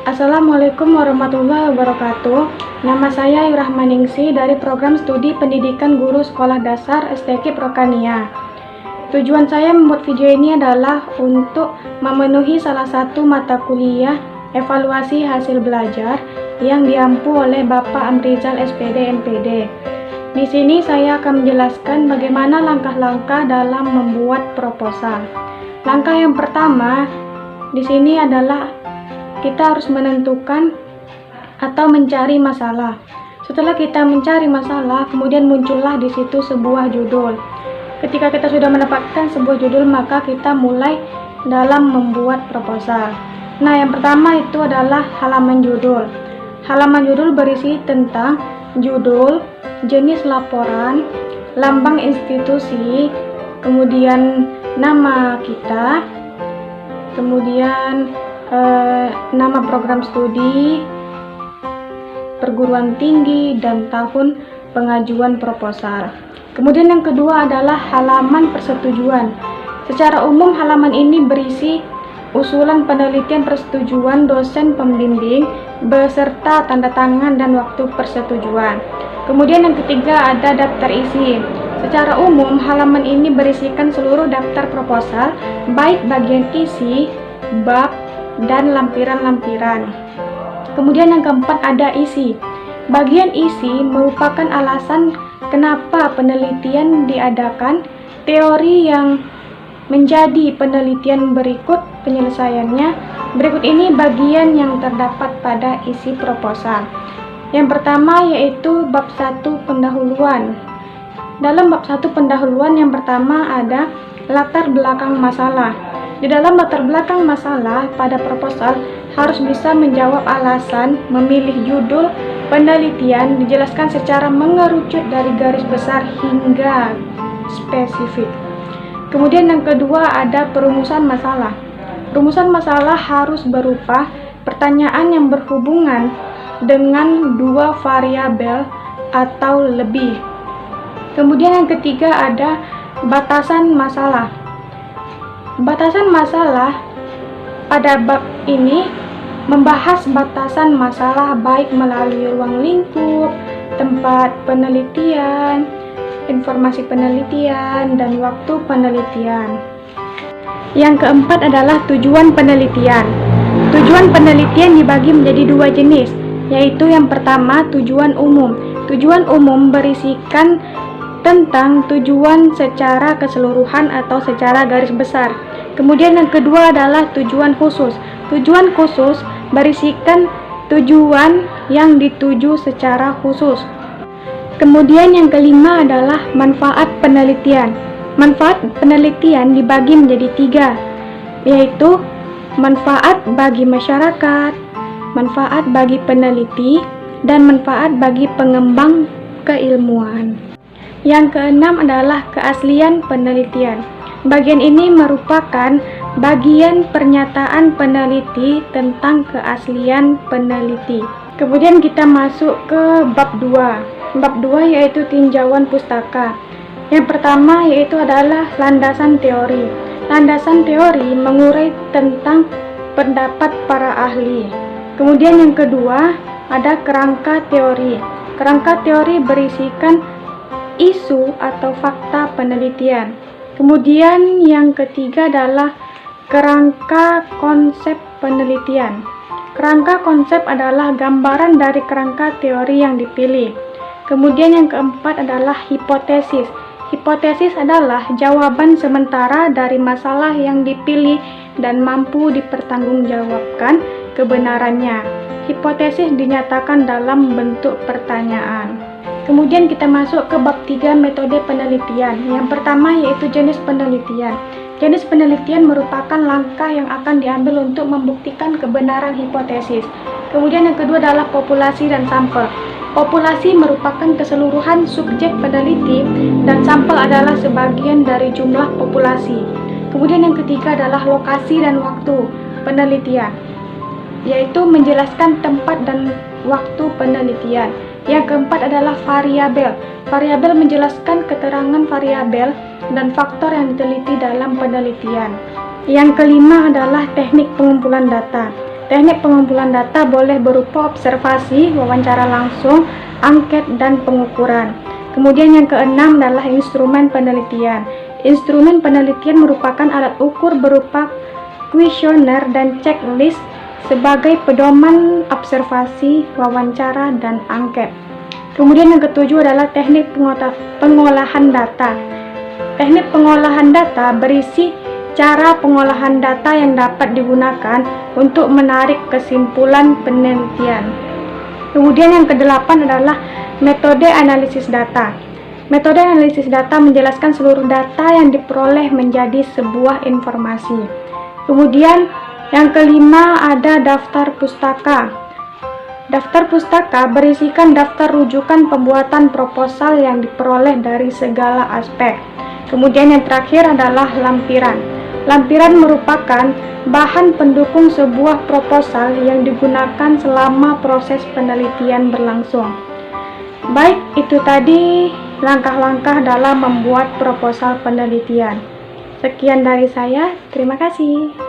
Assalamualaikum warahmatullahi wabarakatuh. Nama saya Yurahmaningsi dari Program Studi Pendidikan Guru Sekolah Dasar STQ Prokania. Tujuan saya membuat video ini adalah untuk memenuhi salah satu mata kuliah evaluasi hasil belajar yang diampu oleh Bapak Amrizal SPD MPD. Di sini saya akan menjelaskan bagaimana langkah-langkah dalam membuat proposal. Langkah yang pertama di sini adalah kita harus menentukan atau mencari masalah. Setelah kita mencari masalah, kemudian muncullah di situ sebuah judul. Ketika kita sudah mendapatkan sebuah judul, maka kita mulai dalam membuat proposal. Nah, yang pertama itu adalah halaman judul. Halaman judul berisi tentang judul, jenis laporan, lambang institusi, kemudian nama kita, kemudian nama program studi, perguruan tinggi, dan tahun pengajuan proposal. Kemudian yang kedua adalah halaman persetujuan. Secara umum halaman ini berisi usulan penelitian persetujuan dosen pembimbing beserta tanda tangan dan waktu persetujuan. Kemudian yang ketiga ada daftar isi. Secara umum halaman ini berisikan seluruh daftar proposal, baik bagian isi, bab, dan lampiran-lampiran. Kemudian yang keempat ada isi. Bagian isi merupakan alasan kenapa penelitian diadakan, teori yang menjadi penelitian berikut penyelesaiannya. Berikut ini bagian yang terdapat pada isi proposal. Yang pertama yaitu bab 1 pendahuluan. Dalam bab 1 pendahuluan yang pertama ada latar belakang masalah. Di dalam latar belakang masalah pada proposal harus bisa menjawab alasan memilih judul penelitian, dijelaskan secara mengerucut dari garis besar hingga spesifik. Kemudian yang kedua ada perumusan masalah. Rumusan masalah harus berupa pertanyaan yang berhubungan dengan dua variabel atau lebih. Kemudian yang ketiga ada batasan masalah. Batasan masalah pada bab ini membahas batasan masalah baik melalui ruang lingkup, tempat penelitian, informasi penelitian, dan waktu penelitian. Yang keempat adalah tujuan penelitian. Tujuan penelitian dibagi menjadi dua jenis, yaitu yang pertama tujuan umum. Tujuan umum berisikan tentang tujuan secara keseluruhan atau secara garis besar. Kemudian yang kedua adalah tujuan khusus. Tujuan khusus berisikan tujuan yang dituju secara khusus. Kemudian yang kelima adalah manfaat penelitian. Manfaat penelitian dibagi menjadi tiga, yaitu manfaat bagi masyarakat, manfaat bagi peneliti, dan manfaat bagi pengembang keilmuan. Yang keenam adalah keaslian penelitian. Bagian ini merupakan bagian pernyataan peneliti tentang keaslian peneliti. Kemudian kita masuk ke bab 2. Bab 2 yaitu tinjauan pustaka. Yang pertama yaitu adalah landasan teori. Landasan teori mengurai tentang pendapat para ahli. Kemudian yang kedua ada kerangka teori. Kerangka teori berisikan isu atau fakta penelitian. Kemudian yang ketiga adalah kerangka konsep penelitian. Kerangka konsep adalah gambaran dari kerangka teori yang dipilih. Kemudian yang keempat adalah hipotesis. Hipotesis adalah jawaban sementara dari masalah yang dipilih dan mampu dipertanggungjawabkan kebenarannya. Hipotesis dinyatakan dalam bentuk pertanyaan. Kemudian kita masuk ke bab 3 metode penelitian. Yang pertama yaitu jenis penelitian. Jenis penelitian merupakan langkah yang akan diambil untuk membuktikan kebenaran hipotesis. Kemudian yang kedua adalah populasi dan sampel. Populasi merupakan keseluruhan subjek peneliti dan sampel adalah sebagian dari jumlah populasi. Kemudian yang ketiga adalah lokasi dan waktu penelitian, yaitu menjelaskan tempat dan waktu penelitian. Yang keempat adalah variabel. Variabel menjelaskan keterangan variabel dan faktor yang diteliti dalam penelitian. Yang kelima adalah teknik pengumpulan data. Teknik pengumpulan data boleh berupa observasi, wawancara langsung, angket, dan pengukuran. Kemudian yang keenam adalah instrumen penelitian. Instrumen penelitian merupakan alat ukur berupa kuesioner dan checklist sebagai pedoman observasi, wawancara, dan angket. Kemudian yang ketujuh adalah teknik pengolahan data. Teknik pengolahan data berisi cara pengolahan data yang dapat digunakan untuk menarik kesimpulan penelitian. Kemudian yang kedelapan adalah metode analisis data. Metode analisis data menjelaskan seluruh data yang diperoleh menjadi sebuah informasi. Kemudian yang kelima ada daftar pustaka. Daftar pustaka berisikan daftar rujukan pembuatan proposal yang diperoleh dari segala aspek. Kemudian yang terakhir adalah lampiran. Lampiran merupakan bahan pendukung sebuah proposal yang digunakan selama proses penelitian berlangsung. Baik, itu tadi langkah-langkah dalam membuat proposal penelitian. Sekian dari saya, terima kasih.